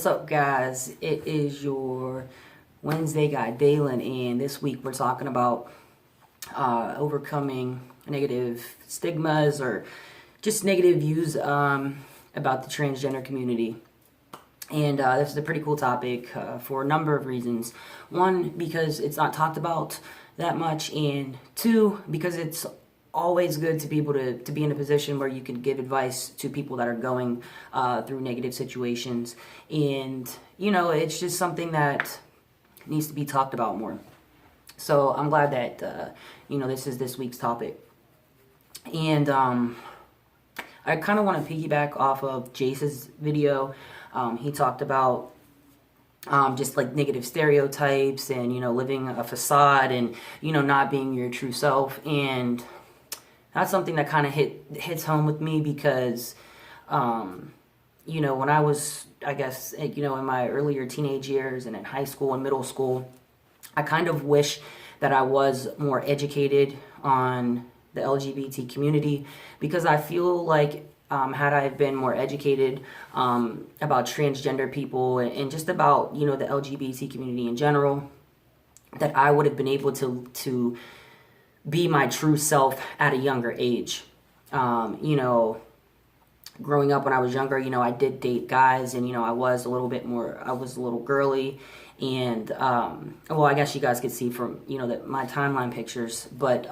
What's up, guys? It is your Wednesday guy, Dalyn, and this week we're talking about overcoming negative stigmas or just negative views about the transgender community. And this is a pretty cool topic for a number of reasons. One, because it's not talked about that much, and two, because it's always good to be able to be in a position where you can give advice to people that are going through negative situations. And, you know, it's just something that needs to be talked about more. So I'm glad that, this is this week's topic. And I kind of want to piggyback off of Jace's video. He talked about just like negative stereotypes and, living a facade and, not being your true self. And that's something that kind of hits home with me because, when I was, I guess, in my earlier teenage years and in high school and middle school, I kind of wish that I was more educated on the LGBT community, because I feel like had I been more educated about transgender people and just about, the LGBT community in general, that I would have been able to be my true self at a younger age. Growing up when I was younger, I did date guys, and, I was a little girly, and, I guess you guys could see from, my timeline pictures, but,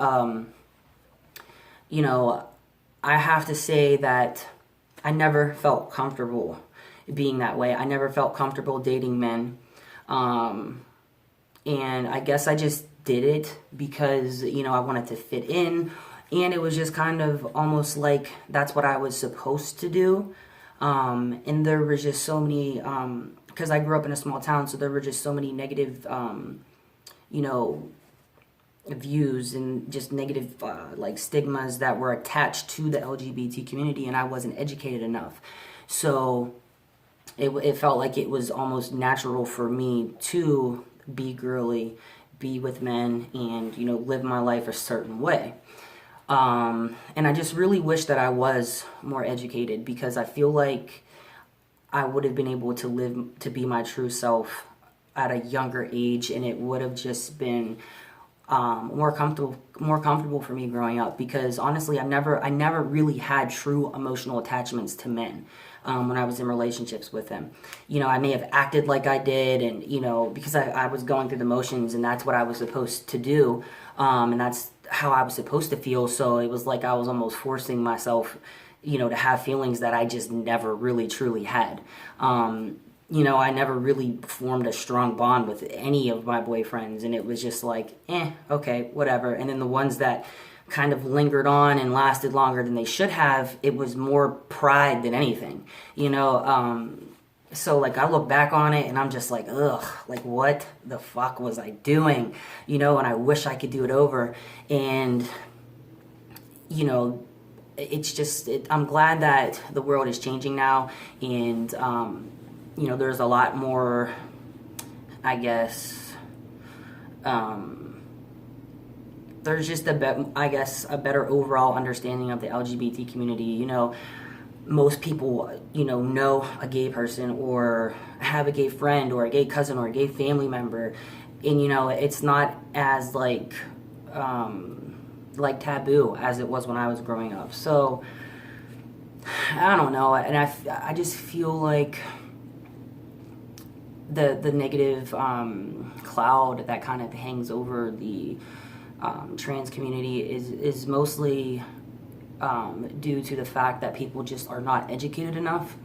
I have to say that I never felt comfortable being that way. I never felt comfortable dating men, and I guess I just did it because, I wanted to fit in, and it was just kind of almost like that's what I was supposed to do. And there was just so many, because I grew up in a small town, so there were just so many negative, views and just negative, stigmas that were attached to the LGBT community, and I wasn't educated enough. So it felt like it was almost natural for me to be girly, be with men, and, live my life a certain way. And I just really wish that I was more educated, because I feel like I would have been able to be my true self at a younger age, and it would have just been more comfortable for me growing up, because honestly, I never really had true emotional attachments to men when I was in relationships with them. I may have acted like I did, and because I was going through the motions, and that's what I was supposed to do, and that's how I was supposed to feel. So it was like I was almost forcing myself, to have feelings that I just never really truly had. I never really formed a strong bond with any of my boyfriends, and it was just like, okay, whatever. And then the ones that kind of lingered on and lasted longer than they should have, it was more pride than anything, so like I look back on it and I'm just like, ugh, like what the fuck was I doing, and I wish I could do it over. And it's just, I'm glad that the world is changing now, and there's a lot more, I guess, there's just a better overall understanding of the LGBT community. Most people, know a gay person or have a gay friend or a gay cousin or a gay family member, and it's not as like taboo as it was when I was growing up. So I don't know, and I just feel like the negative cloud that kind of hangs over the trans community is mostly due to the fact that people just are not educated enough.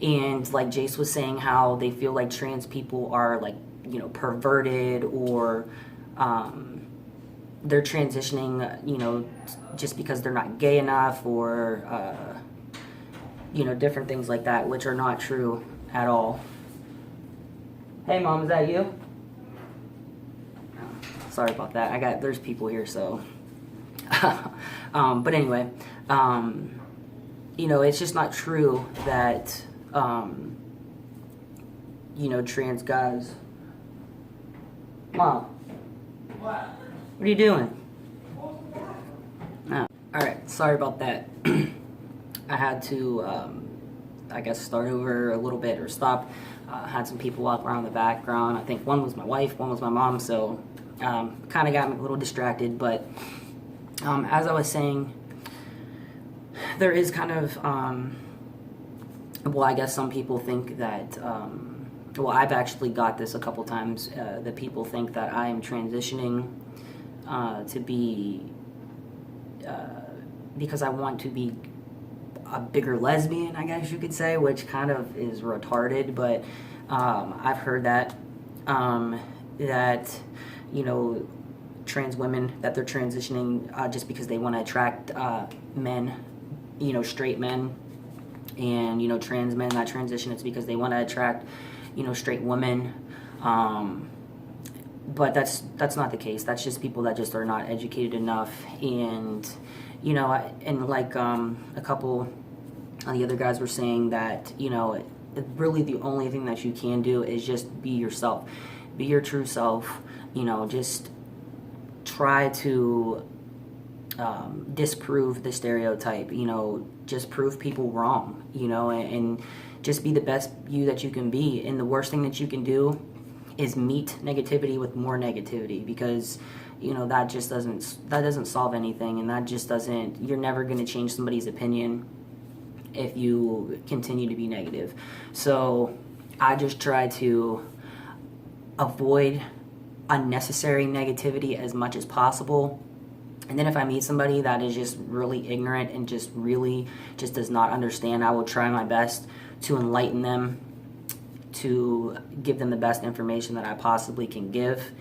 And like Jace was saying, how they feel like trans people are like, perverted, or they're transitioning, just because they're not gay enough, or different things like that, which are not true at all. Hey, Mom, is that you? Sorry about that. There's people here, so. But anyway, it's just not true that, trans guys. Mom. What are you doing? Oh. Alright, sorry about that. I had to, I guess, start over a little bit or stop. Had some people walk around the background. I think one was my wife, one was my mom, so kind of got me a little distracted. But as I was saying, there is kind of, well, I guess some people think that, well, I've actually got this a couple times, that people think that I am transitioning to be, because I want to be a bigger lesbian, I guess you could say, which kind of is retarded, but I've heard that, that, you know, trans women, that they're transitioning just because they want to attract men, you know, straight men, and, you know, trans men that transition, it's because they want to attract, you know, straight women. But that's not the case. That's just people that just are not educated enough. And, you know, and like a couple of the other guys were saying that, you know, really the only thing that you can do is just be yourself. Be your true self. You know, just try to disprove the stereotype. You know, just prove people wrong, you know, and just be the best you that you can be. And the worst thing that you can do is meet negativity with more negativity, because, you know, that doesn't solve anything, and that just doesn't, you're never going to change somebody's opinion if you continue to be negative. So I just try to avoid unnecessary negativity as much as possible. And then if I meet somebody that is just really ignorant and just really just does not understand, I will try my best to enlighten them, to give them the best information that I possibly can give,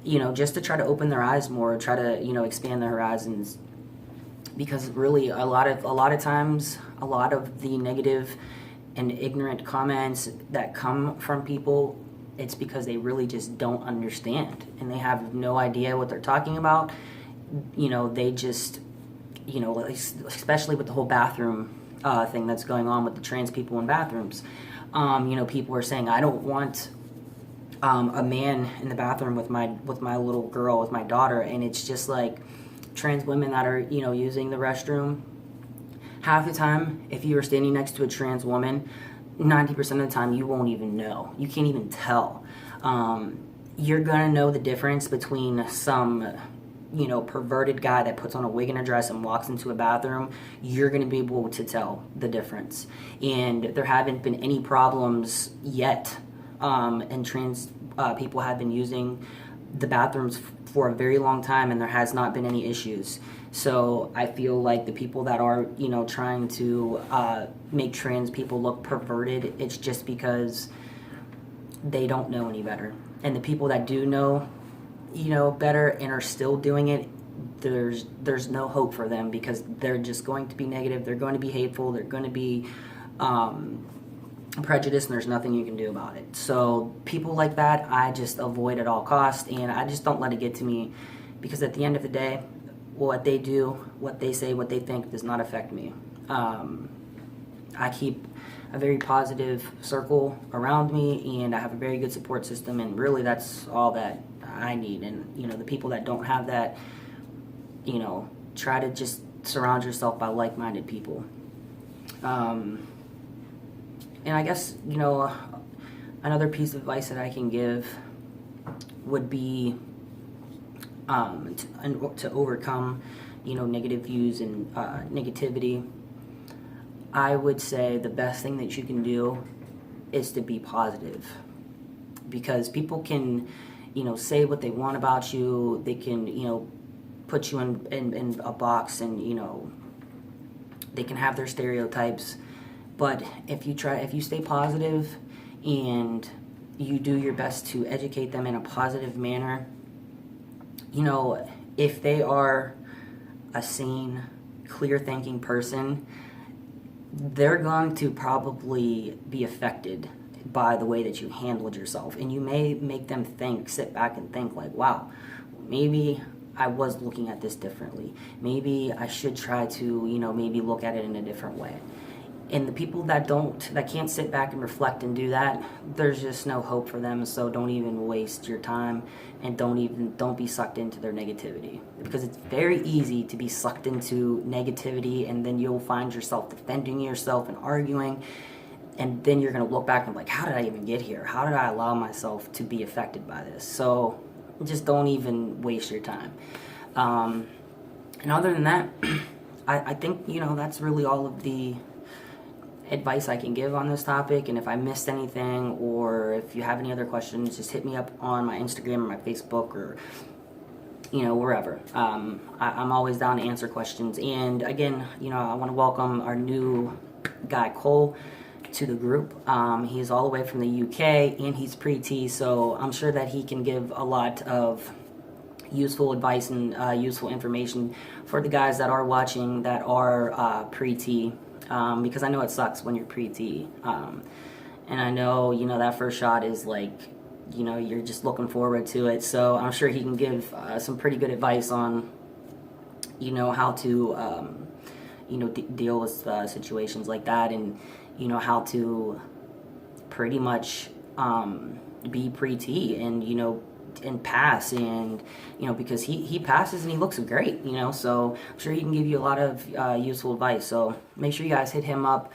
you know, just to try to open their eyes more, try to, you know, expand their horizons. Because really a lot of times, a lot of the negative and ignorant comments that come from people, it's because they really just don't understand, and they have no idea what they're talking about. You know, they just, you know, especially with the whole bathroom thing that's going on with the trans people in bathrooms. You know, people are saying, I don't want a man in the bathroom with my little girl, with my daughter. And it's just like, trans women that are, you know, using the restroom, half the time, if you are standing next to a trans woman, 90% of the time you won't even know. You can't even tell. You're gonna know the difference between some, you know, perverted guy that puts on a wig and a dress and walks into a bathroom. You're going to be able to tell the difference. And there haven't been any problems yet, and trans people have been using the bathrooms for a very long time, and there has not been any issues. So I feel like the people that are, you know, trying to make trans people look perverted, it's just because they don't know any better. And the people that do know, you know, better and are still doing it, there's no hope for them, because they're just going to be negative, they're going to be hateful, they're going to be prejudiced, and there's nothing you can do about it. So people like that, I just avoid at all costs, and I just don't let it get to me, because at the end of the day, what they do, what they say, what they think does not affect me. I keep a very positive circle around me, and I have a very good support system, and really that's all that I need. And, you know, the people that don't have that, you know, try to just surround yourself by like-minded people. And I guess, you know, another piece of advice that I can give would be to overcome, you know, negative views and negativity. I would say the best thing that you can do is to be positive, because people can, you know, say what they want about you. They can, you know, put you in a box, and, you know, they can have their stereotypes. But if you stay positive and you do your best to educate them in a positive manner, you know, if they are a sane, clear-thinking person, they're going to probably be affected by the way that you handled yourself. And you may make them sit back and think like, wow, maybe I was looking at this differently. Maybe I should try to, you know, maybe look at it in a different way. And the people that can't sit back and reflect and do that, there's just no hope for them. So don't even waste your time, and don't be sucked into their negativity, because it's very easy to be sucked into negativity, and then you'll find yourself defending yourself and arguing, and then you're going to look back and be like, how did I even get here? How did I allow myself to be affected by this? So just don't even waste your time. And other than that, I think, that's really all of the advice I can give on this topic. And if I missed anything, or if you have any other questions, just hit me up on my Instagram or my Facebook, or wherever. I'm always down to answer questions. And again, I want to welcome our new guy, Cole, to the group. He's all the way from the UK, and he's pre-T, so I'm sure that he can give a lot of useful advice and useful information for the guys that are watching that are pre-T. Because I know it sucks when you're pre-T, and I know, that first shot is like, you're just looking forward to it, so I'm sure he can give some pretty good advice on, how to, deal with situations like that, and, how to pretty much be pre-T, and pass, and because he passes and he looks great, so I'm sure he can give you a lot of useful advice. So make sure you guys hit him up,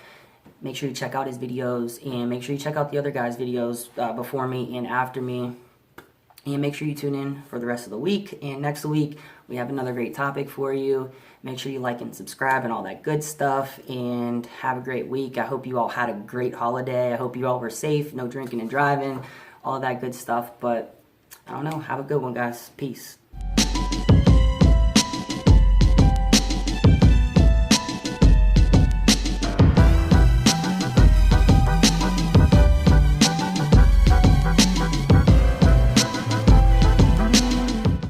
make sure you check out his videos, and make sure you check out the other guys' videos before me and after me, and make sure you tune in for the rest of the week. And next week we have another great topic for you. Make sure you like and subscribe and all that good stuff, and have a great week. I hope you all had a great holiday. I hope you all were safe, no drinking and driving, all that good stuff. But I don't know. Have a good one, guys. Peace.